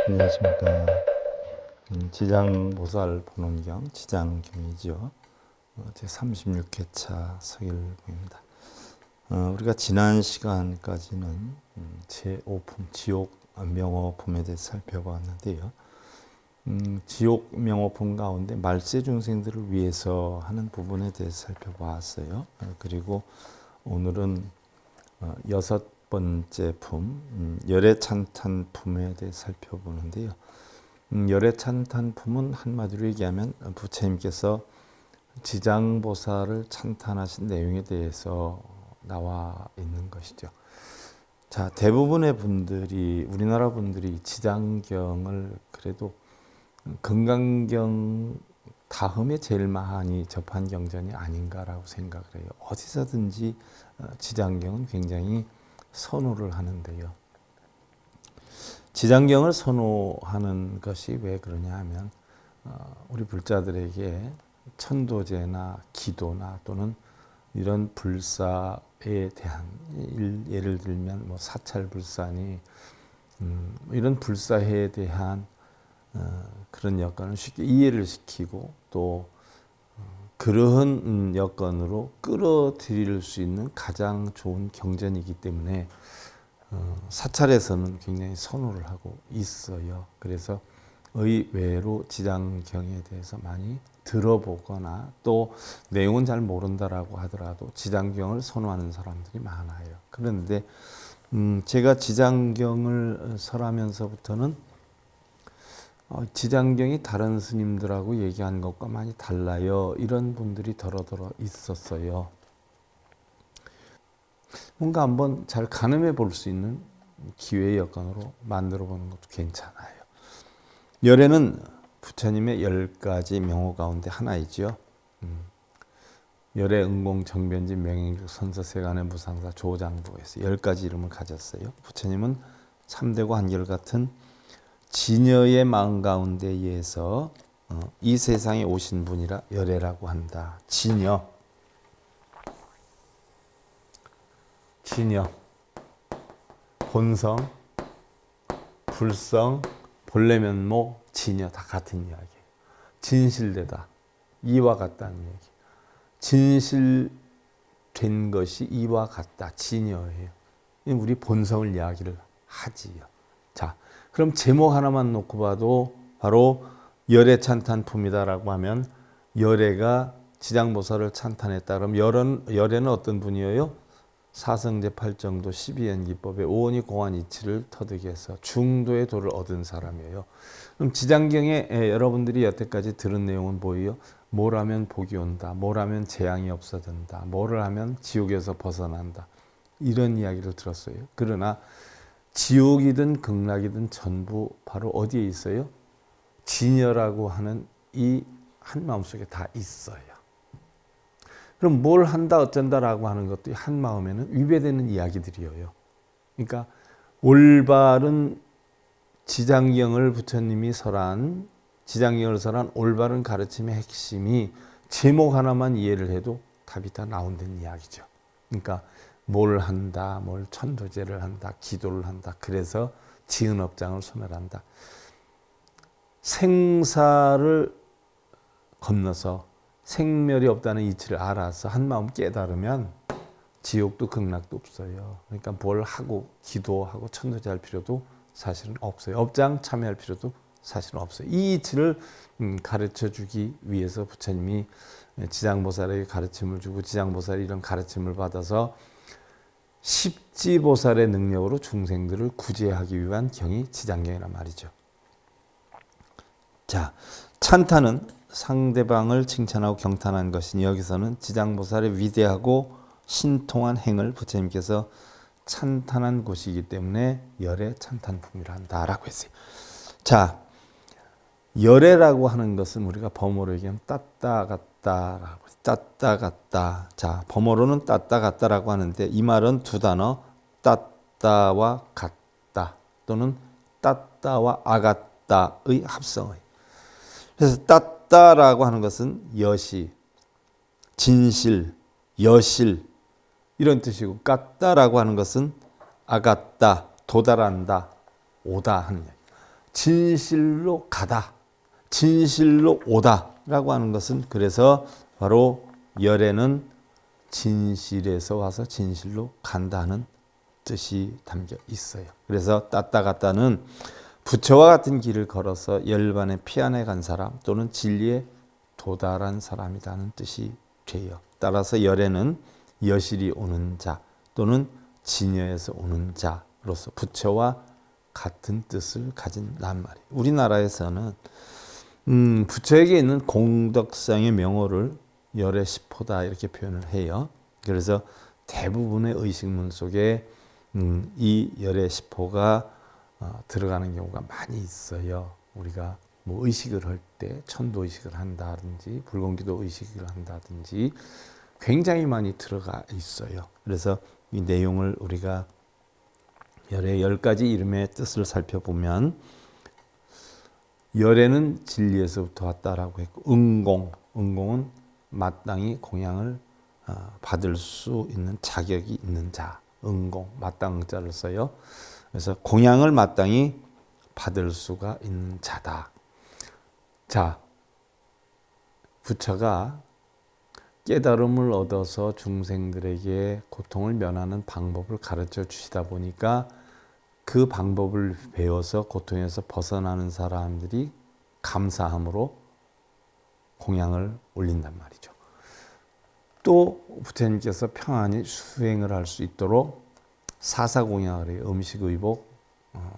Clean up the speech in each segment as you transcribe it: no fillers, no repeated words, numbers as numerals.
안녕하십니까. 지장보살 본원경 지장경이죠. 제36회차 서일봉입니다. 우리가 지난 시간까지는 제5품 지옥 명호품에 대해서 살펴봤는데요. 지옥 명호품 가운데 말세 중생들을 위해서 하는 부분에 대해서 살펴봤어요. 그리고 오늘은 여섯 번째 품, 열애찬탄품에 대해 살펴보는데요. 열애찬탄품은 한마디로 얘기하면 부처님께서 지장보살을 찬탄하신 내용에 대해서 나와 있는 것이죠. 자, 대부분의 분들이, 우리나라 분들이 지장경을 그래도 금강경 다음에 제일 많이 접한 경전이 아닌가라고 생각을 해요. 어디서든지 지장경은 굉장히 선호를 하는데요. 지장경을 선호하는 것이 왜 그러냐 하면 우리 불자들에게 천도제나 기도나 또는 이런 불사에 대한 예를 들면 뭐 사찰불사니 이런 불사에 대한 그런 여건을 쉽게 이해를 시키고 또 그러한 여건으로 끌어들일 수 있는 가장 좋은 경전이기 때문에 사찰에서는 굉장히 선호를 하고 있어요. 그래서 의외로 지장경에 대해서 많이 들어보거나 또 내용은 잘 모른다라고 하더라도 지장경을 선호하는 사람들이 많아요. 그런데 제가 지장경을 설하면서부터는 지장경이 다른 스님들하고 얘기하는 것과 많이 달라요. 이런 분들이 더러더러 있었어요. 뭔가 한번 잘 가늠해 볼 수 있는 기회의 여건으로 만들어 보는 것도 괜찮아요. 열애는 부처님의 10가지 명호 가운데 하나이죠. 열애, 응공, 정변진, 명행juk, 선서, 세간의 무상사, 조장부에서 10가지 이름을 가졌어요. 부처님은 참되고 한결같은 진여의 마음 가운데에서 이 세상에 오신 분이라 열애라고 한다. 진여, 본성, 불성, 본래면모, 진여 다 같은 이야기예요. 진실되다, 이와 같다는 얘기. 진실된 것이 이와 같다, 진여예요. 우리 본성을 이야기를 하지요. 자, 그럼 제목 하나만 놓고 봐도 바로 열애찬탄품이다라고 하면 열애가 지장보살을 찬탄했다. 그럼 열애는 어떤 분이에요? 사성제 8정도 12연기법의 오원이 공안 이치를 터득해 해서 중도의 도를 얻은 사람이에요. 그럼 지장경에 여러분들이 여태까지 들은 내용은 뭐예요? 뭘 하면 복이 온다. 뭘 하면 재앙이 없어진다. 뭐를 하면 지옥에서 벗어난다. 이런 이야기를 들었어요. 그러나 지옥이든 극락이든 전부 바로 어디에 있어요? 진여라고 하는 이 한 마음속에 다 있어요. 그럼 뭘 한다 어쩐다라고 하는 것도 한 마음에는 위배되는 이야기들이에요. 그러니까 올바른 지장경을 부처님이 설한 지장경을 설한 올바른 가르침의 핵심이 제목 하나만 이해를 해도 답이 다 나온다는 이야기죠. 그러니까 뭘 한다, 뭘 천도제를 한다, 기도를 한다. 그래서 지은업장을 소멸한다. 생사를 건너서 생멸이 없다는 이치를 알아서 한마음 깨달으면 지옥도 극락도 없어요. 그러니까 뭘 하고 기도하고 천도제 할 필요도 사실은 없어요. 업장 참여할 필요도 사실은 없어요. 이 이치를 가르쳐 주기 위해서 부처님이 지장보살에게 가르침을 주고 지장보살이 이런 가르침을 받아서 십지보살의 능력으로 중생들을 구제하기 위한 경이 지장경이란 말이죠. 자, 찬탄은 상대방을 칭찬하고 경탄한 것이니 여기서는 지장보살의 위대하고 신통한 행을 부처님께서 찬탄한 곳이기 때문에 열애 찬탄품이라 한다라고 했어요. 자, 열애라고 하는 것은 우리가 범어로 얘기하면 따따갔다라고 따따갔다. 자, 범어로는 따따갔다라고 하는데 이 말은 두 단어 따따와 같다 또는 따따와 아갔다의 합성어예요. 그래서 따따라고 하는 것은 여시, 진실, 여실 이런 뜻이고 깠다라고 하는 것은 아갔다, 도달한다, 오다 하는 얘기. 진실로 가다, 진실로 오다라고 하는 것은 그래서 바로 열에는 진실에서 와서 진실로 간다는 뜻이 담겨 있어요. 그래서 따따 갔다는 부처와 같은 길을 걸어서 열반에 피안해 간 사람 또는 진리에 도달한 사람이라는 뜻이 돼요. 따라서 열에는 여실히 오는 자 또는 진여에서 오는 자로서 부처와 같은 뜻을 가진 낱말이에요. 우리나라에서는 부처에게 있는 공덕상의 명호를 열의 시포다 이렇게 표현을 해요. 그래서 대부분의 의식문 속에 이 열의 시포가 들어가는 경우가 많이 있어요. 우리가 뭐 의식을 할 때 천도 의식을 한다든지 불공기도 의식을 한다든지 굉장히 많이 들어가 있어요. 그래서 이 내용을 우리가 열의 10가지 이름의 뜻을 살펴보면 열에는 진리에서부터 왔다라고 했고 응공은 마땅히 공양을 받을 수 있는 자격이 있는 자, 응공, 마땅자를 써요. 그래서 공양을 마땅히 받을 수가 있는 자다. 자, 부처가 깨달음을 얻어서 중생들에게 고통을 면하는 방법을 가르쳐 주시다 보니까 그 방법을 배워서 고통에서 벗어나는 사람들이 감사함으로 공양을 올린단 말이죠. 또 부처님께서 평안히 수행을 할 수 있도록 사사공양을 해요. 음식, 의복,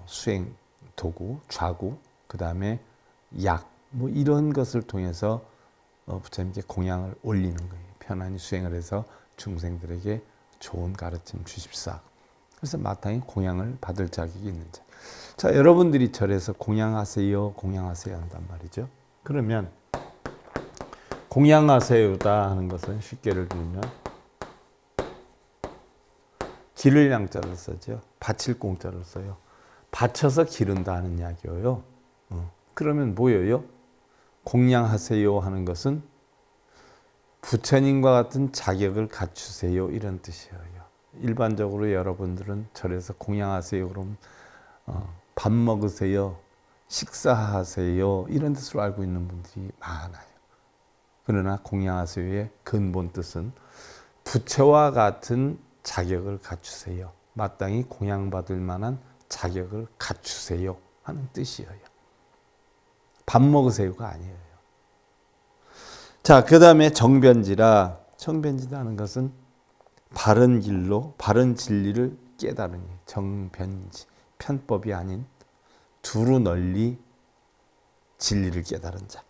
수행 도구, 좌구, 그 다음에 약, 뭐 이런 것을 통해서 부처님께 공양을 올리는 거예요. 편안히 수행을 해서 중생들에게 좋은 가르침 주십사. 그래서 마땅히 공양을 받을 자격이 있는 자. 자, 여러분들이 절에서 공양하세요, 공양하세요 한단 말이죠. 그러면 공양하세요다 하는 것은 쉽게 예를 들면 기를 양자를 쓰죠. 바칠 공자를 써요. 바쳐서 기른다 하는 이야기예요. 그러면 뭐예요? 공양하세요 하는 것은 부처님과 같은 자격을 갖추세요 이런 뜻이에요. 일반적으로 여러분들은 절에서 공양하세요 그러면 밥 먹으세요, 식사하세요 이런 뜻으로 알고 있는 분들이 많아요. 그러나 공양하세요의 근본 뜻은 부처와 같은 자격을 갖추세요. 마땅히 공양받을 만한 자격을 갖추세요 하는 뜻이에요. 밥 먹으세요가 아니에요. 자, 그 다음에 정변지라. 정변지라는 것은 바른 길로 바른 진리를 깨달으니 정변지. 편법이 아닌 두루 널리 진리를 깨달은 자.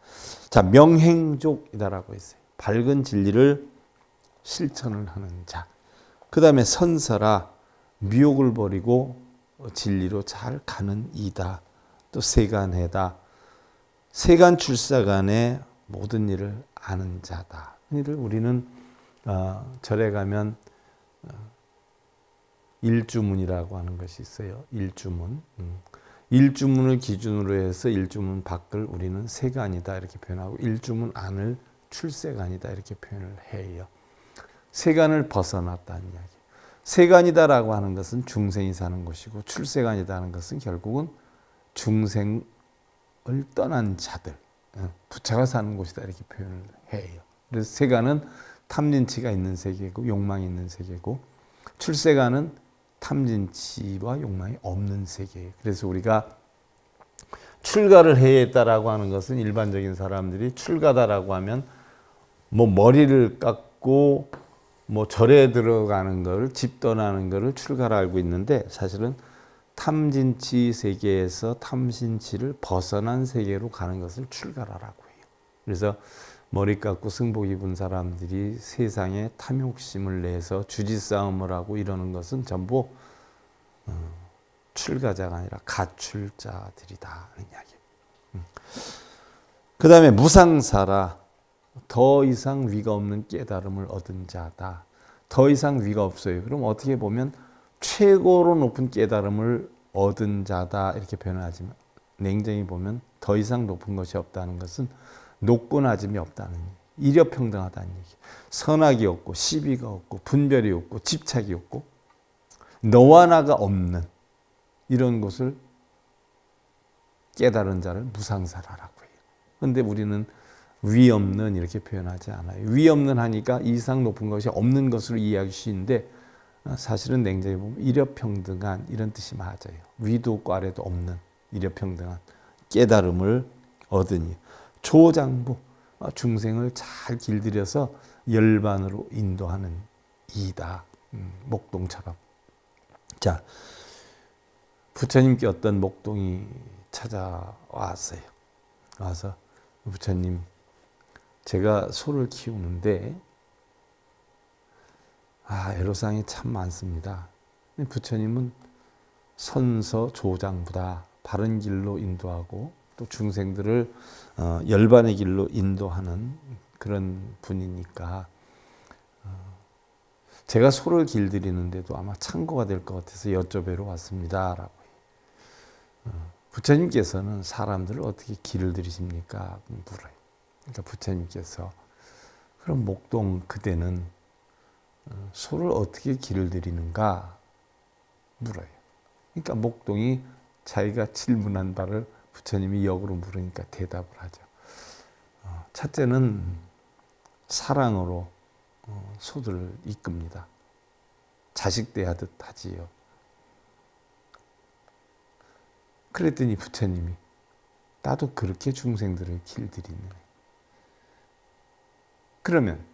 자, 명행족이다라고 했어요. 밝은 진리를 실천을 하는 자. 그 다음에 선서라. 미혹을 버리고 진리로 잘 가는 이다. 또 세간해다. 세간 출사간의 모든 일을 아는 자다. 우리는 절에 가면 일주문이라고 하는 것이 있어요. 일주문. 일주문을 기준으로 해서 일주문 밖을 우리는 세간이다 이렇게 표현하고 일주문 안을 출세간이다 이렇게 표현을 해요. 세간을 벗어났다는 이야기. 세간이다라고 하는 것은 중생이 사는 곳이고 출세간이다 하는 것은 결국은 중생을 떠난 자들, 부처가 사는 곳이다 이렇게 표현을 해요. 그래서 세간은 탐진치가 있는 세계고 욕망이 있는 세계고 출세간은 탐진치와 욕망이 없는 세계예요. 그래서 우리가 출가를 해야 했다라고 하는 것은 일반적인 사람들이 출가다라고 하면 뭐 머리를 깎고 뭐 절에 들어가는 걸, 집 떠나는 거를 출가라 알고 있는데 사실은 탐진치 세계에서 탐진치를 벗어난 세계로 가는 것을 출가라라고 해요. 그래서 머리 깎고 승복 입은 사람들이 세상에 탐욕심을 내서 주지싸움을 하고 이러는 것은 전부 출가자가 아니라 가출자들이다 하는 이야기예요. 그 다음에 무상사라. 더 이상 위가 없는 깨달음을 얻은 자다. 더 이상 위가 없어요. 그럼 어떻게 보면 최고로 높은 깨달음을 얻은 자다 이렇게 표현하지만 냉정히 보면 더 이상 높은 것이 없다는 것은 높고 낮음이 없다는 얘기. 일여평등하다는 얘기. 선악이 없고 시비가 없고 분별이 없고 집착이 없고 너와 나가 없는 이런 것을 깨달은 자를 무상사라라고 해요. 그런데 우리는 위 없는 이렇게 표현하지 않아요. 위 없는 하니까 이상 높은 것이 없는 것으로 이해하기 쉬운데 사실은 냉정히 보면 일여평등한 이런 뜻이 맞아요. 위도 없고 아래도 없는 일여평등한 깨달음을 얻으니 조장부 중생을 잘 길들여서 열반으로 인도하는 이다. 목동처럼. 자, 부처님께 어떤 목동이 찾아왔어요. 와서 부처님, 제가 소를 키우는데 애로사항이 참 많습니다. 부처님은 선서 조장부다. 바른 길로 인도하고 또 중생들을 열반의 길로 인도하는 그런 분이니까 제가 소를 길들이는데도 아마 참고가 될 것 같아서 여쭤뵈러 왔습니다. 라고. 부처님께서는 사람들을 어떻게 길을 들이십니까? 물어요. 그러니까 부처님께서 그럼 목동 그대는 소를 어떻게 길을 들이는가? 물어요. 그러니까 목동이 자기가 질문한 바를 부처님이 역으로 물으니까 대답을 하죠. 첫째는 사랑으로 소들을 이끕니다. 자식 대하듯 하지요. 그랬더니 부처님이 나도 그렇게 중생들을 길들이네. 그러면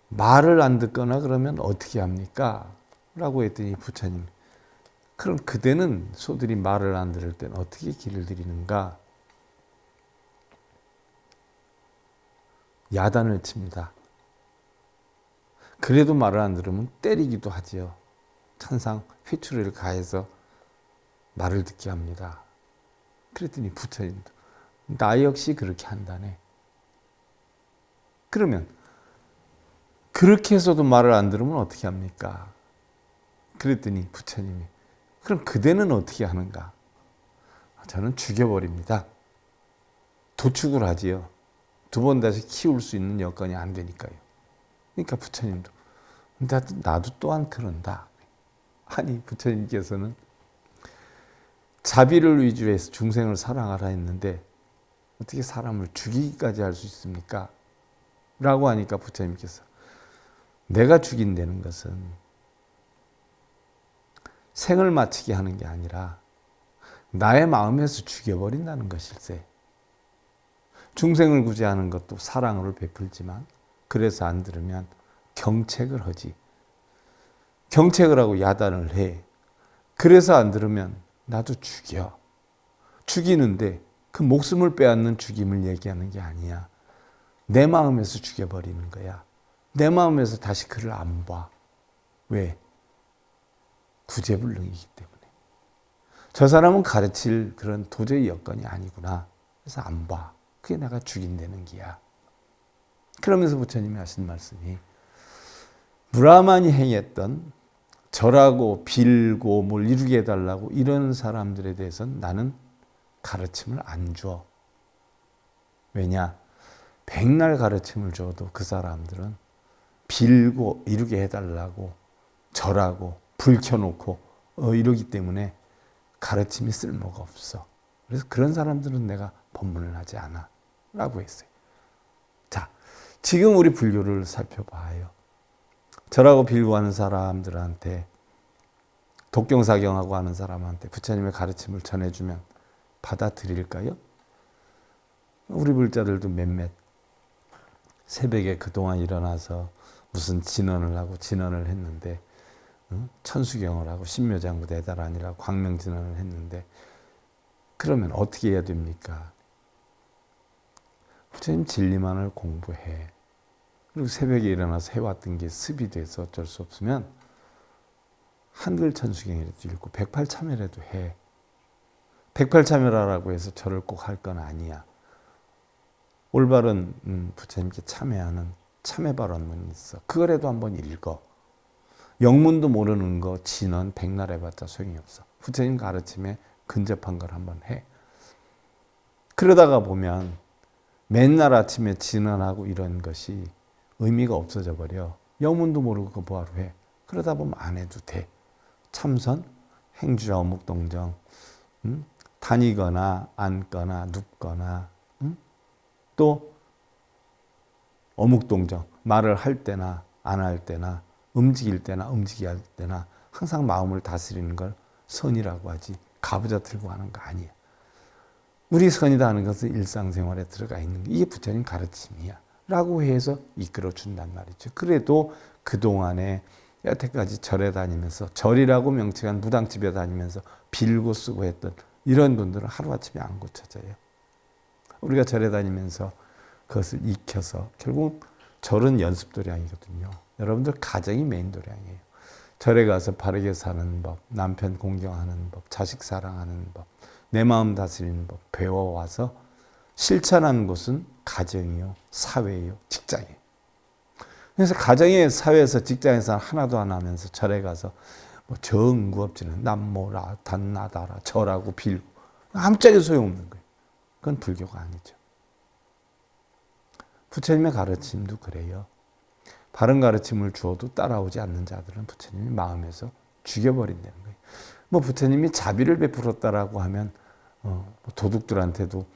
말을 안 듣거나 그러면 어떻게 합니까? 라고 했더니 부처님이 그럼 그대는 소들이 말을 안 들을 때는 어떻게 길을 들이는가? 야단을 칩니다. 그래도 말을 안 들으면 때리기도 하지요. 천상 회초리를 가해서 말을 듣게 합니다. 그랬더니 부처님도 나 역시 그렇게 한다네. 그러면 그렇게 해서도 말을 안 들으면 어떻게 합니까? 그랬더니 부처님이 그럼 그대는 어떻게 하는가? 저는 죽여버립니다. 도축을 하지요. 두 번 다시 키울 수 있는 여건이 안 되니까요. 그러니까 부처님도 나도 또한 그런다. 아니 부처님께서는 자비를 위주로 해서 중생을 사랑하라 했는데 어떻게 사람을 죽이기까지 할 수 있습니까? 라고 하니까 부처님께서 내가 죽인다는 것은 생을 마치게 하는 게 아니라 나의 마음에서 죽여버린다는 것일세. 중생을 구제하는 것도 사랑으로 베풀지만 그래서 안 들으면 경책을 하지. 경책을 하고 야단을 해. 그래서 안 들으면 나도 죽여. 죽이는데 그 목숨을 빼앗는 죽임을 얘기하는 게 아니야. 내 마음에서 죽여버리는 거야. 내 마음에서 다시 그를 안 봐. 왜? 구제불능이기 때문에. 저 사람은 가르칠 그런 도저히 여건이 아니구나. 그래서 안 봐. 그게 내가 죽인다는 기야. 그러면서 부처님이 하신 말씀이 브라만이 행했던 절하고 빌고 뭘 이루게 해달라고 이런 사람들에 대해서는 나는 가르침을 안 줘. 왜냐? 백날 가르침을 줘도 그 사람들은 빌고 이루게 해달라고 절하고 불 켜놓고 이러기 때문에 가르침이 쓸모가 없어. 그래서 그런 사람들은 내가 법문을 하지 않아 라고 했어요. 자, 지금 우리 불교를 살펴봐요. 절하고 빌고 하는 사람들한테 독경사경하고 하는 사람한테 부처님의 가르침을 전해주면 받아들일까요? 우리 불자들도 몇몇 새벽에 그동안 일어나서 무슨 진언을 하고 진언을 했는데 천수경을 하고 신묘장구 대다란이라고 광명진언을 했는데 그러면 어떻게 해야 됩니까? 부처님 진리만을 공부해. 그리고 새벽에 일어나서 해왔던 게 습이 돼서 어쩔 수 없으면 한글 천수경이라도 읽고 108참여라도 해. 108참여라고 해서 절을 꼭 할 건 아니야. 올바른 부처님께 참여하는 참여발언문이 있어. 그거라도 한번 읽어. 영문도 모르는 거 진언 백날 해봤자 소용이 없어. 부처님 가르침에 근접한 걸 한번 해. 그러다가 보면 맨날 아침에 진언하고 이런 것이 의미가 없어져 버려. 영문도 모르고 그거 뭐하러 해. 그러다 보면 안 해도 돼. 참선, 행주자 어묵동정, 다니거나 앉거나 눕거나, 또 어묵 동정, 말을 할 때나 안 할 때나 움직일 때나 움직여야 할 때나 항상 마음을 다스리는 걸 선이라고 하지, 가부좌 들고 하는 거 아니야. 우리 선이다 하는 것은 일상생활에 들어가 있는 게 이게 부처님 가르침이야 라고 해서 이끌어 준단 말이죠. 그래도 그동안에 여태까지 절에 다니면서, 절이라고 명칭한 무당집에 다니면서 빌고 쓰고 했던 이런 분들은 하루아침에 안 고쳐져요. 우리가 절에 다니면서 그것을 익혀서, 결국 절은 연습도량이거든요. 여러분들 가정이 메인 도량이에요. 절에 가서 바르게 사는 법, 남편 공경하는 법, 자식 사랑하는 법, 내 마음 다스리는 법 배워와서 실천하는 곳은 가정이요, 사회요, 직장이에요. 그래서 가정에, 사회에서, 직장에서 하나도 안 하면서 절에 가서 뭐 정구업지는 남모라 단나다라 절하고 빌고 아무짝에 소용없는 거예요. 그건 불교가 아니죠. 부처님의 가르침도 그래요. 바른 가르침을 주어도 따라오지 않는 자들은 부처님이 마음에서 죽여버린다는 거예요. 뭐 부처님이 자비를 베풀었다라고 하면 도둑들한테도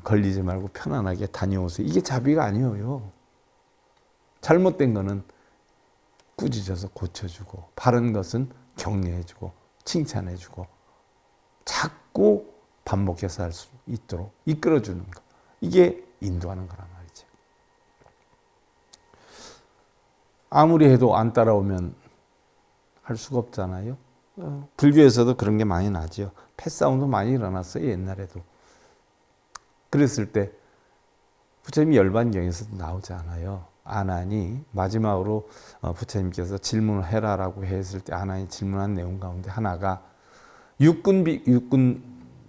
걸리지 말고 편안하게 다녀오세요. 이게 자비가 아니에요. 잘못된 거는 꾸짖어서 고쳐주고, 바른 것은 격려해주고 칭찬해주고 자꾸 반복해서 할 수 있도록 이끌어주는 것. 이게 인도하는 거란 말이죠. 아무리 해도 안 따라오면 할 수가 없잖아요. 불교에서도 그런 게 많이 나죠. 패싸움도 많이 일어났어요, 옛날에도. 그랬을 때 부처님이 열반경에서도 나오지 않아요. 아난이 마지막으로 부처님께서 질문을 해라라고 했을 때 아난이 질문한 내용 가운데 하나가 육군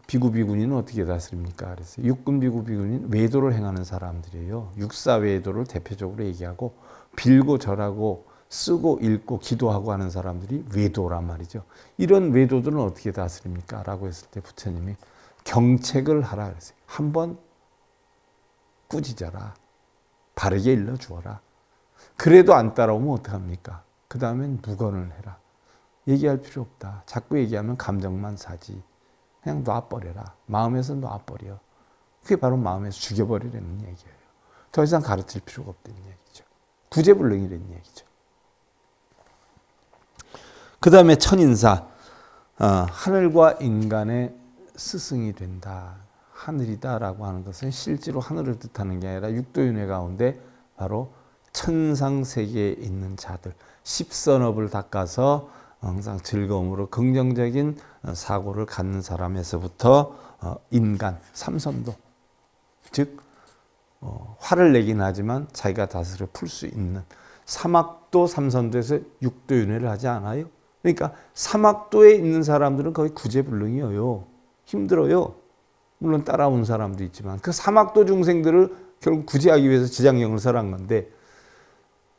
비구 비구니는 어떻게 다스립니까? 그랬어요. 육군 비구 비구니는 외도를 행하는 사람들이에요. 육사 외도를 대표적으로 얘기하고, 빌고 절하고 쓰고 읽고 기도하고 하는 사람들이 외도란 말이죠. 이런 외도들은 어떻게 다스립니까? 라고 했을 때 부처님이 경책을 하라 그랬어요. 한번 꾸짖어라. 바르게 일러주어라. 그래도 안 따라오면 어떡합니까? 그 다음엔 무건을 해라. 얘기할 필요 없다. 자꾸 얘기하면 감정만 사지. 그냥 놔버려라. 마음에서 놔버려. 그게 바로 마음에서 죽여버리라는 얘기예요. 더 이상 가르칠 필요가 없다는 얘기죠. 구제불능이라는 얘기죠. 그 다음에 천인사, 하늘과 인간의 스승이 된다. 하늘이다라고 하는 것은 실제로 하늘을 뜻하는 게 아니라 육도윤회 가운데 바로 천상세계에 있는 자들, 십선업을 닦아서 항상 즐거움으로 긍정적인 사고를 갖는 사람에서부터 인간, 삼선도, 즉 화를 내긴 하지만 자기가 다스려 풀 수 있는 사막도 삼선도에서 육도윤회를 하지 않아요. 그러니까 사막도에 있는 사람들은 거의 구제불능이에요. 힘들어요. 물론 따라온 사람도 있지만 그 사막도 중생들을 결국 구제하기 위해서 지장경을 설한 건데,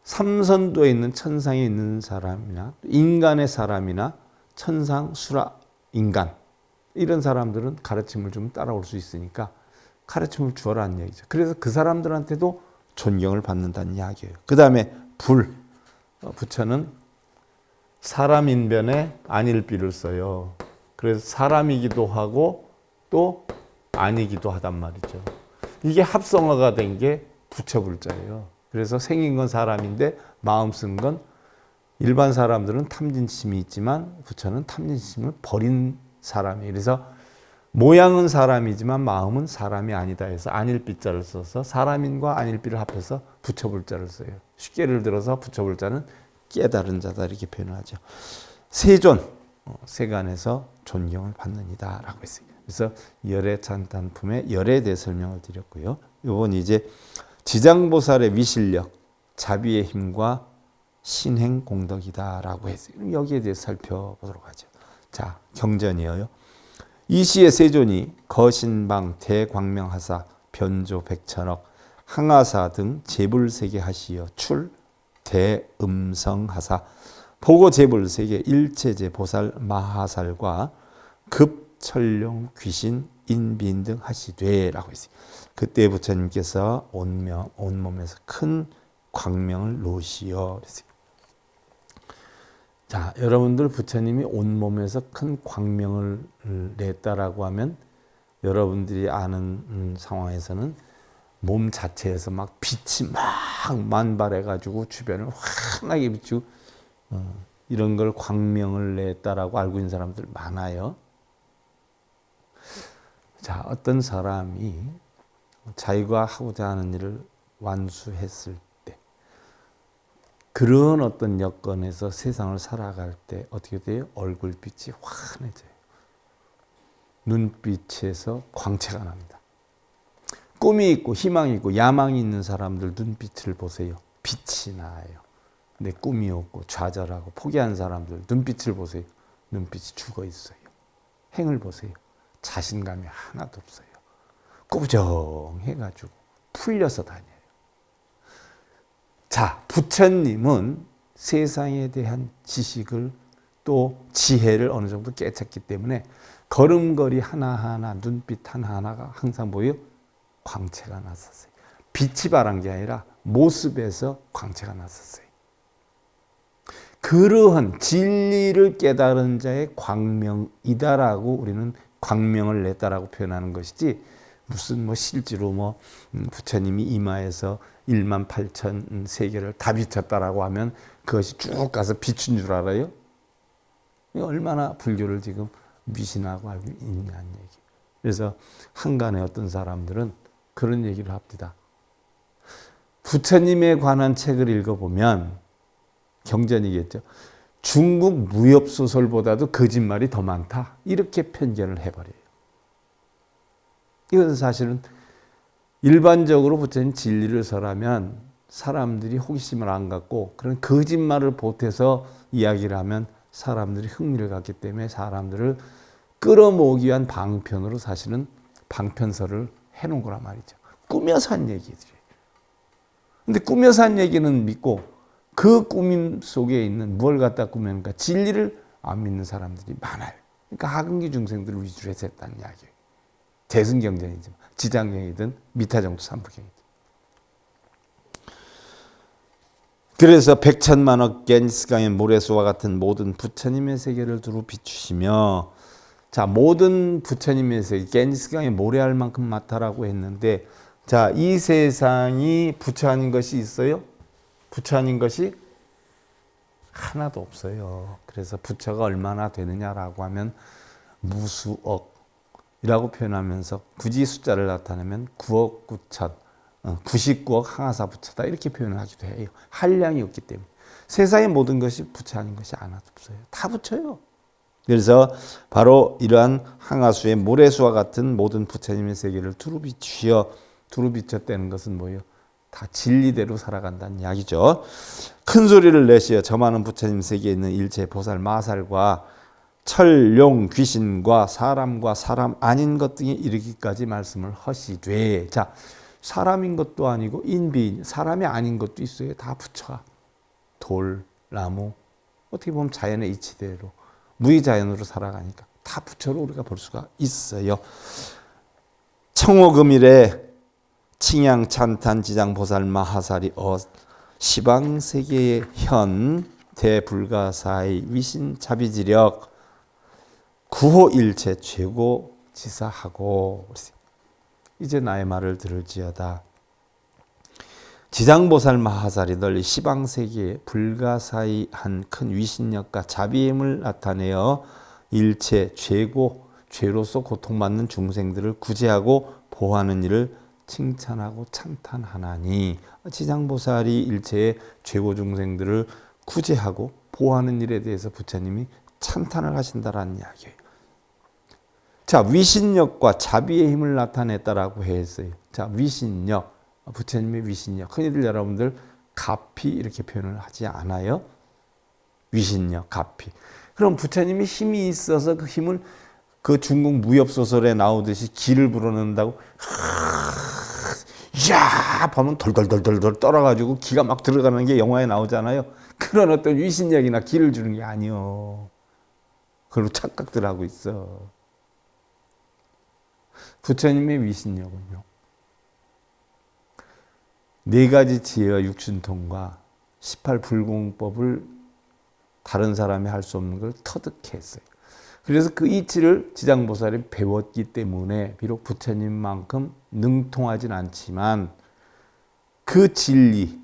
삼선도에 있는 천상에 있는 사람이나 인간의 사람이나 천상, 수라, 인간 이런 사람들은 가르침을 좀 따라올 수 있으니까 가르침을 주어라는 얘기죠. 그래서 그 사람들한테도 존경을 받는다는 이야기예요. 그 다음에 불, 부처는 사람 인변에 안일비를 써요. 그래서 사람이기도 하고 또 아니기도 하단 말이죠. 이게 합성어가 된 게 부처불자예요. 그래서 생긴 건 사람인데 마음 쓴 건, 일반 사람들은 탐진심이 있지만 부처는 탐진심을 버린 사람이에요. 그래서 모양은 사람이지만 마음은 사람이 아니다 해서 안일비자를 써서 사람인과 안일비를 합해서 부처불자를 써요. 쉽게 예를 들어서 부처불자는 깨달은 자다 이렇게 표현을 하죠. 세존, 세간에서 존경을 받는 이다 라고 했어요. 그래서 열애 찬탄품의 열애에 대해 설명을 드렸고요. 이건 이제 지장보살의 위실력, 자비의 힘과 신행 공덕이다라고 했어요. 여기에 대해서 살펴보도록 하죠. 자, 경전이에요. 이 시의 세존이 거신방 대광명하사 변조 백천억 항하사 등 재불세계 하시어 출 대음성하사 보고 재불세계 일체제 보살 마하살과 급철룡 귀신 인빈 등 하시되라고 했어요. 그때 부처님께서 온몸에서 큰 광명을 놓으시어 그랬어요. 자, 여러분들 부처님이 온몸에서 큰 광명을 냈다라고 하면 여러분들이 아는 상황에서는 몸 자체에서 막 빛이 막 만발해가지고 주변을 환하게 비추고 이런 걸 광명을 냈다라고 알고 있는 사람들 많아요. 자, 어떤 사람이 자기가 하고자 하는 일을 완수했을 때 그런 어떤 여건에서 세상을 살아갈 때 어떻게 돼요? 얼굴빛이 환해져요. 눈빛에서 광채가 납니다. 꿈이 있고 희망이 있고 야망이 있는 사람들 눈빛을 보세요. 빛이 나요. 근데 꿈이 없고 좌절하고 포기한 사람들 눈빛을 보세요. 눈빛이 죽어 있어요. 행을 보세요. 자신감이 하나도 없어요. 꾸부정해가지고 풀려서 다녀요. 자, 부처님은 세상에 대한 지식을 또 지혜를 어느 정도 깨쳤기 때문에 걸음걸이 하나하나 눈빛 하나하나가 항상 뭐예요? 광채가 났었어요. 빛이 발한 게 아니라 모습에서 광채가 났었어요. 그러한 진리를 깨달은 자의 광명이다라고 우리는 광명을 냈다라고 표현하는 것이지 무슨 뭐 실제로 부처님이 이마에서 1만 8천 세계를 다 비쳤다라고 하면 그것이 쭉 가서 비춘 줄 알아요? 얼마나 불교를 지금 미신하고 알고 있냐는 얘기. 그래서 한간에 어떤 사람들은 그런 얘기를 합니다. 부처님에 관한 책을 읽어보면 경전이겠죠. 중국 무협소설보다도 거짓말이 더 많다. 이렇게 편견을 해버려요. 이것은 사실은 일반적으로 부처님 진리를 설하면 사람들이 호기심을 안 갖고 그런 거짓말을 보태서 이야기를 하면 사람들이 흥미를 갖기 때문에 사람들을 끌어모으기 위한 방편으로 사실은 방편설을 해놓은 거란 말이죠. 꾸며서 한 얘기들이에요. 근데 꾸며서 한 얘기는 믿고 그 꾸밈 속에 있는 뭘 갖다 꾸며니까 진리를 안 믿는 사람들이 많아요. 그러니까 하근기 중생들을 위주로 해서 했다는 이야기예요. 대승경전이지만 지장경이든 미타정도 삼부경이든. 그래서 백천만억 겐지스강의 모래수와 같은 모든 부처님의 세계를 두루 비추시며, 자, 모든 부처님의 세계, 겐지스강의 모래알 만큼 많다라고 했는데, 자, 이 세상이 부처 아닌 것이 있어요? 부처 아닌 것이 하나도 없어요. 그래서 부처가 얼마나 되느냐라고 하면 무수억이라고 표현하면서 굳이 숫자를 나타내면 9억 9천, 99억 항아사 부처다 이렇게 표현을 하기도 해요. 한량이 없기 때문에. 세상의 모든 것이 부처 아닌 것이 하나도 없어요. 다 부처요. 그래서 바로 이러한 항아수의 모래수와 같은 모든 부처님의 세계를 두루 비추었다는 것은 뭐예요? 다 진리대로 살아간다는 이야기죠. 큰 소리를 내시어 저 많은 부처님 세계에 있는 일체 보살 마살과 철, 용, 귀신과 사람과 사람 아닌 것 등에 이르기까지 말씀을 하시되, 자, 사람인 것도 아니고 인비인, 사람이 아닌 것도 있어요. 다 부처가. 돌, 나무, 어떻게 보면 자연의 이치대로 무의자연으로 살아가니까 다 부처로 우리가 볼 수가 있어요. 청호금일에 칭양 찬탄 지장 보살 마하살이 시방세계의 현 대불가사의 위신 자비지력 구호일체 최고 지사하고, 이제 나의 말을 들을지어다. 지장보살 마하살이 널리 시방세계에 불가사의 한 큰 위신력과 자비임을 나타내어 일체 죄고 죄로서 고통받는 중생들을 구제하고 보호하는 일을 칭찬하고 찬탄하나니, 지장보살이 일체의 죄고 중생들을 구제하고 보호하는 일에 대해서 부처님이 찬탄을 하신다라는 이야기예요. 자, 위신력과 자비의 힘을 나타냈다라고 했어요. 자, 위신력, 부처님의 위신력. 흔히들 여러분들 가피 이렇게 표현을 하지 않아요? 위신력, 가피. 그럼 부처님이 힘이 있어서 그 힘을 그 중국 무협소설에 나오듯이 기를 불어넣는다고 야 보면 덜덜덜덜 떨어가지고 기가 막 들어가는 게 영화에 나오잖아요. 그런 어떤 위신력이나 기를 주는 게 아니요. 그걸로 착각들 하고 있어. 부처님의 위신력은요, 4가지 지혜와 육신통과 18불공법을 다른 사람이 할 수 없는 걸 터득해 했어요. 그래서 그 이치를 지장보살이 배웠기 때문에 비록 부처님만큼 능통하진 않지만 그 진리,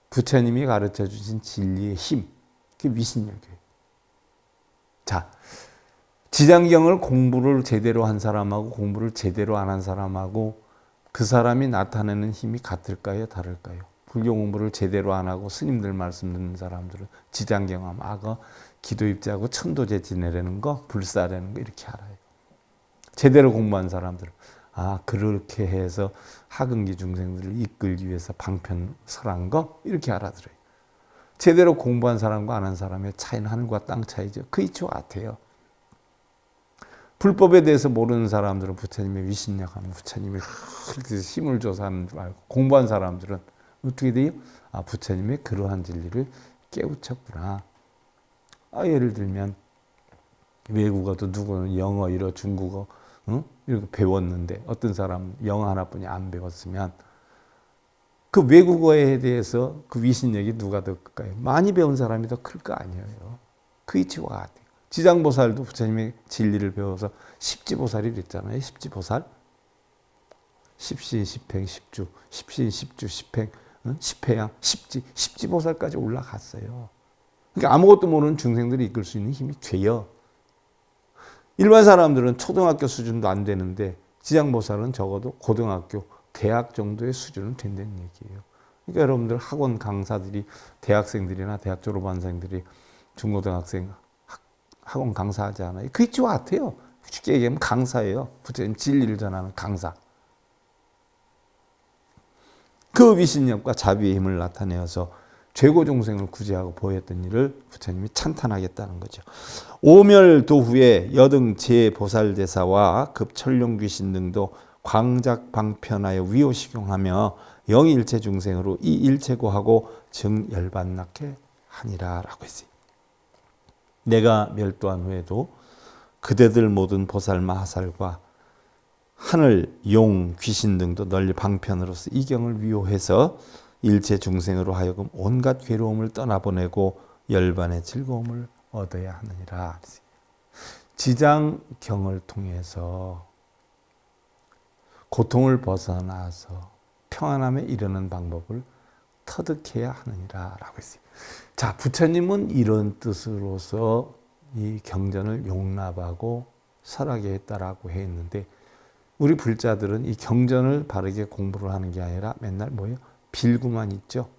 부처님이 가르쳐 주신 진리의 힘, 그게 위신력이에요. 자, 지장경을 공부를 제대로 한 사람하고 공부를 제대로 안 한 사람하고 그 사람이 나타내는 힘이 같을까요? 다를까요? 불교 공부를 제대로 안 하고 스님들 말씀 듣는 사람들은 지장경하면 그 기도입자하고 천도제 지내라는 거, 불사라는 거 이렇게 알아요. 제대로 공부한 사람들은 그렇게 해서 하근기 중생들을 이끌기 위해서 방편 설한 거 이렇게 알아들어요. 제대로 공부한 사람과 안 한 사람의 차이는 하늘과 땅 차이죠. 그 이치와 같아요. 불법에 대해서 모르는 사람들은 부처님의 위신력하면 부처님이 힘을 줘서 하는 줄 알고, 공부한 사람들은 어떻게 돼요? 부처님의 그러한 진리를 깨우쳤구나. 예를 들면 외국어도 누구는 영어, 이러 중국어 이렇게 배웠는데 어떤 사람은 영어 하나뿐이 안 배웠으면 그 외국어에 대해서 그 위신력이 누가 더 클까요? 많이 배운 사람이 더 클 거 아니에요. 그 이치와 같아요. 지장보살도 부처님의 진리를 배워서 십지보살이 됐잖아요. 십지보살. 십신, 십행, 십주, 십신, 십주, 십행, 십회양, 십지보살까지 올라갔어요. 그러니까 아무것도 모르는 중생들이 이끌 수 있는 힘이 돼요. 일반 사람들은 초등학교 수준도 안 되는데 지장보살은 적어도 고등학교, 대학 정도의 수준은 된다는 얘기예요. 그러니까 여러분들 학원 강사들이, 대학생들이나 대학 졸업반생들이 중고등학생 학원 강사하지 않아요? 그 이치와 같아요. 쉽게 얘기하면 강사예요. 부처님 진리를 전하는 강사. 그 위신력과 자비의 힘을 나타내어서 죄고 종생을 구제하고 보였던 일을 부처님이 찬탄하겠다는 거죠. 오멸도후에 여등 제보살대사와 급천룡귀신 등도 광작방편하여 위호식용하며 영일체 중생으로 이 일체고하고 증열반납게 하니라 라고 했어요. 내가 멸도한 후에도 그대들 모든 보살 마하살과 하늘, 용, 귀신 등도 널리 방편으로서 이 경을 위호해서 일체 중생으로 하여금 온갖 괴로움을 떠나보내고 열반의 즐거움을 얻어야 하느니라. 지장경을 통해서 고통을 벗어나서 평안함에 이르는 방법을 터득해야 하느니라 라고 했어요. 자, 부처님은 이런 뜻으로서 이 경전을 용납하고 설하게 했다라고 했는데 우리 불자들은 이 경전을 바르게 공부를 하는 게 아니라 맨날 뭐예요? 빌고만 있죠.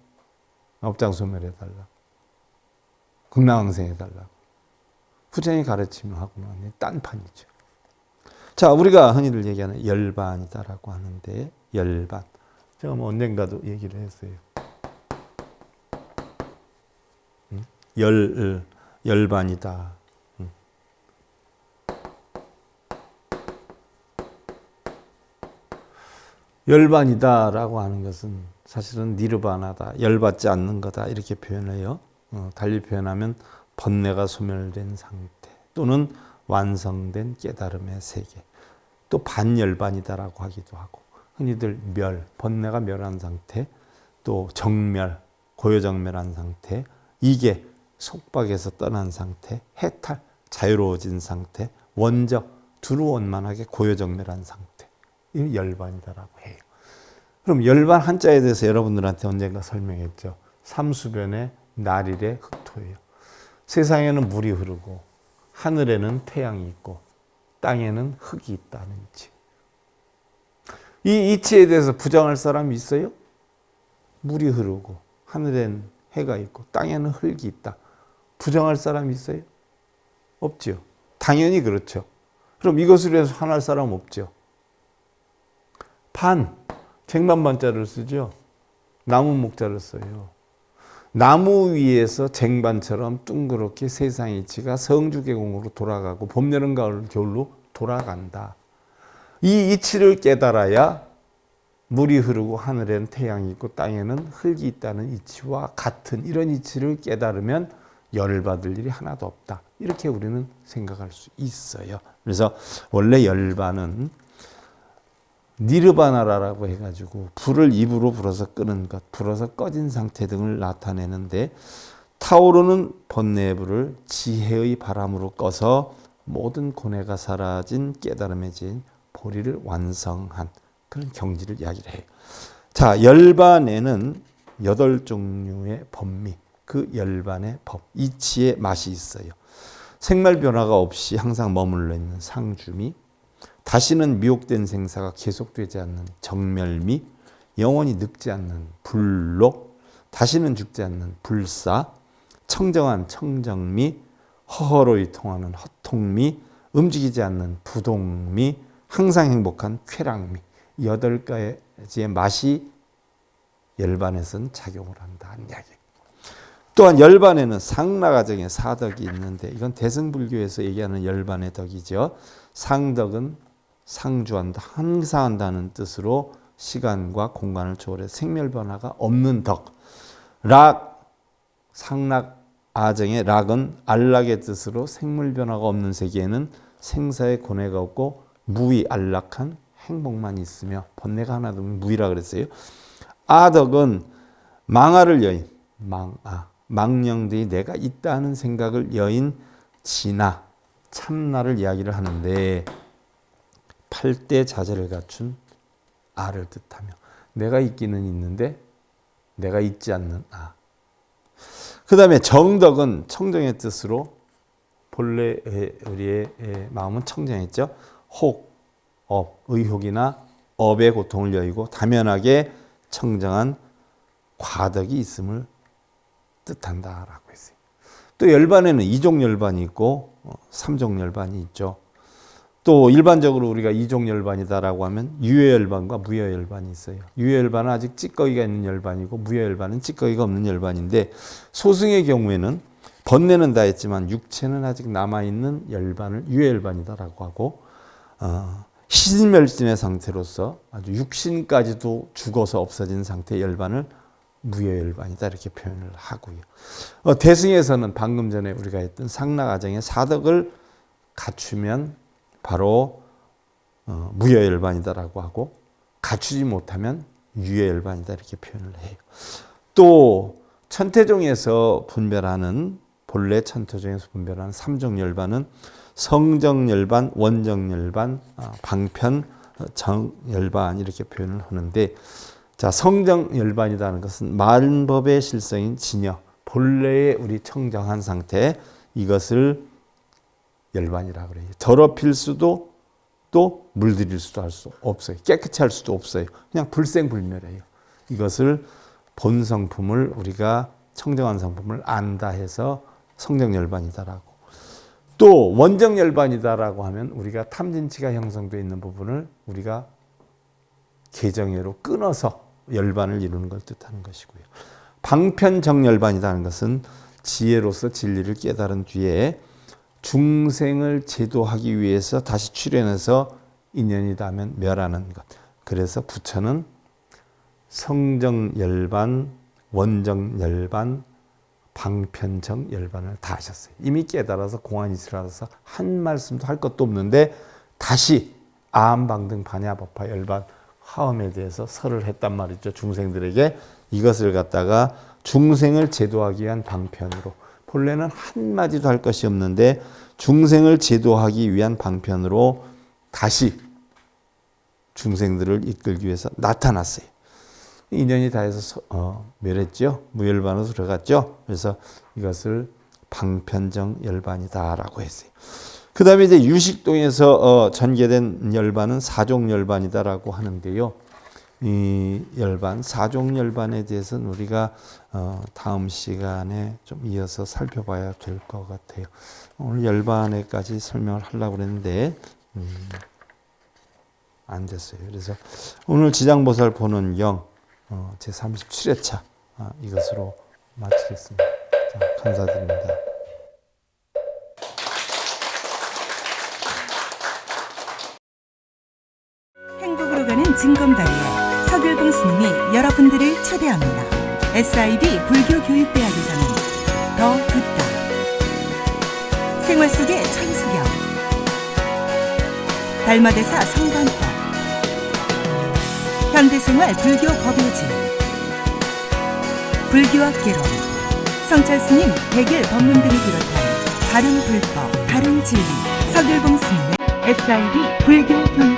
업장소멸해달라. 극락왕생해달라. 부처님이 가르치면 하고는 딴판이죠. 자, 우리가 흔히들 얘기하는 열반이다라고 하는데 열반. 제가 언젠가도 얘기를 했어요. 열반이다. 열반이다라고 하는 것은 사실은 니르바나다, 열받지 않는 거다 이렇게 표현해요. 달리 표현하면 번뇌가 소멸된 상태 또는 완성된 깨달음의 세계, 또 반열반이다라고 하기도 하고, 흔히들 번뇌가 멸한 상태, 또 정멸, 고요정멸한 상태, 이게 속박에서 떠난 상태, 해탈, 자유로워진 상태, 원적, 두루원만하게 고요정멸한 상태, 이 열반이다라고 해요. 그럼 열반 한자에 대해서 여러분들한테 언젠가 설명했죠. 삼수변의 날일의 흑토예요. 세상에는 물이 흐르고 하늘에는 태양이 있고 땅에는 흙이 있다는 이치. 이 이치에 대해서 부정할 사람이 있어요? 물이 흐르고 하늘엔 해가 있고 땅에는 흙이 있다. 부정할 사람이 있어요? 없죠. 당연히 그렇죠. 그럼 이것을 위해서 화날 사람 없죠. 쟁반반자를 쓰죠. 나무 목자를 써요. 나무 위에서 쟁반처럼 둥그렇게 세상의 이치가 성주계공으로 돌아가고 봄, 여름, 가을, 겨울로 돌아간다. 이 이치를 깨달아야 물이 흐르고 하늘에는 태양이 있고 땅에는 흙이 있다는 이치와 같은 이런 이치를 깨달으면 열받을 일이 하나도 없다. 이렇게 우리는 생각할 수 있어요. 그래서 원래 열반은 니르바나라고 해가지고 불을 입으로 불어서 끄는 것, 불어서 꺼진 상태 등을 나타내는데 타오르는 번뇌의 불을 지혜의 바람으로 꺼서 모든 고뇌가 사라진 깨달음의 진 보리를 완성한 그런 경지를 이야기를 해요. 자, 열반에는 8종류의 법미, 그 열반의 법, 이치의 맛이 있어요. 생멸 변화가 없이 항상 머물러 있는 상주미, 다시는 미혹된 생사가 계속되지 않는 정멸미, 영원히 늙지 않는 불록, 다시는 죽지 않는 불사, 청정한 청정미, 허허로이 통하는 허통미, 움직이지 않는 부동미, 항상 행복한 쾌락미, 8가지의 맛이 열반에서는 작용을 한다는 이야기. 또한 열반에는 상락아정의 사덕이 있는데 이건 대승불교에서 얘기하는 열반의 덕이죠. 상덕은 상주한다, 항상 한다는 뜻으로 시간과 공간을 초월해 생멸 변화가 없는 덕. 락, 상락 아정의 락은 안락의 뜻으로 생물 변화가 없는 세계에는 생사의 고뇌가 없고 무의 안락한 행복만 있으며 번뇌가 하나도 없는 무의라 그랬어요. 아덕은 망아를 여인, 망령되이 내가 있다는 생각을 여인 진아, 참나를 이야기를 하는데 8대 자재를 갖춘 아를 뜻하며 내가 있기는 있는데 내가 있지 않는 아. 그 다음에 정덕은 청정의 뜻으로 본래 우리의 마음은 청정했죠. 혹, 업, 의혹이나 업의 고통을 여의고 다면하게 청정한 과덕이 있음을 뜻한다라고 했어요. 또 열반에는 2종 열반이 있고 3종 열반이 있죠. 또 일반적으로 우리가 2종 열반이다라고 하면 유효열반과 무효열반이 있어요. 유효열반은 아직 찌꺼기가 있는 열반이고 무효열반은 찌꺼기가 없는 열반인데 소승의 경우에는 번뇌는 다 했지만 육체는 아직 남아있는 열반을 유효열반이다라고 하고 희진멸진의 상태로서 아주 육신까지도 죽어서 없어진 상태의 열반을 무효열반이다 이렇게 표현을 하고요. 대승에서는 방금 전에 우리가 했던 상락아정의 사덕을 갖추면 바로 무효열반이다라고 하고 갖추지 못하면 유효열반이다 이렇게 표현을 해요. 또 천태종에서 분별하는 본래 천태종에서 분별하는 3종 열반은 성정열반, 원정열반, 방편, 정열반 이렇게 표현을 하는데 자, 성정열반이라는 것은 만법의 실성인 진여, 본래의 우리 청정한 상태 이것을 열반이라고 그래요. 더럽힐 수도 또 물들일 수도 할 수 없어요. 깨끗이 할 수도 없어요. 그냥 불생불멸해요. 이것을 본 성품을 우리가 청정한 성품을 안다 해서 성정열반이다라고. 또 원정열반이다라고 하면 우리가 탐진치가 형성되어 있는 부분을 우리가 개정예로 끊어서 열반을 이루는 걸 뜻하는 것이고요. 방편정열반이라는 것은 지혜로서 진리를 깨달은 뒤에 중생을 제도하기 위해서 다시 출현해서 인연이 닿으면 멸하는 것. 그래서 부처는 성정열반, 원정열반, 방편정열반을 다 하셨어요. 이미 깨달아서 공안이슬라서 한 말씀도 할 것도 없는데 다시 아함방등 반야법화 열반 화엄에 대해서 설을 했단 말이죠. 중생들에게 이것을 갖다가 중생을 제도하기 위한 방편으로 본래는 한마디도 할 것이 없는데 중생을 제도하기 위한 방편으로 다시 중생들을 이끌기 위해서 나타났어요. 인연이 다해서 멸했죠. 무열반으로 들어갔죠. 그래서 이것을 방편정 열반이다라고 했어요. 그 다음에 이제 유식동에서 전개된 열반은 사종 열반이다라고 하는데요. 이 열반, 사종 열반에 대해서는 우리가 다음 시간에 좀 이어서 살펴봐야 될 것 같아요. 오늘 열반에까지 설명을 하려고 그랬는데 안 됐어요. 그래서 오늘 지장보살 보는 영 제37회차 이것으로 마치겠습니다. 자, 감사드립니다. 행복으로 가는 징검다리에 서귤봉 스님이 여러분들을 초대합니다. SIB 불교교육대학에서는 더 듣다, 생활 속의 천수경, 달마대사 성관법, 현대생활 불교 법요지, 불교학개론, 성찰스님 백일 법문 등을 비롯한 다른 불법, 다른 진리, 서귤봉 스님의 SIB 불교 교육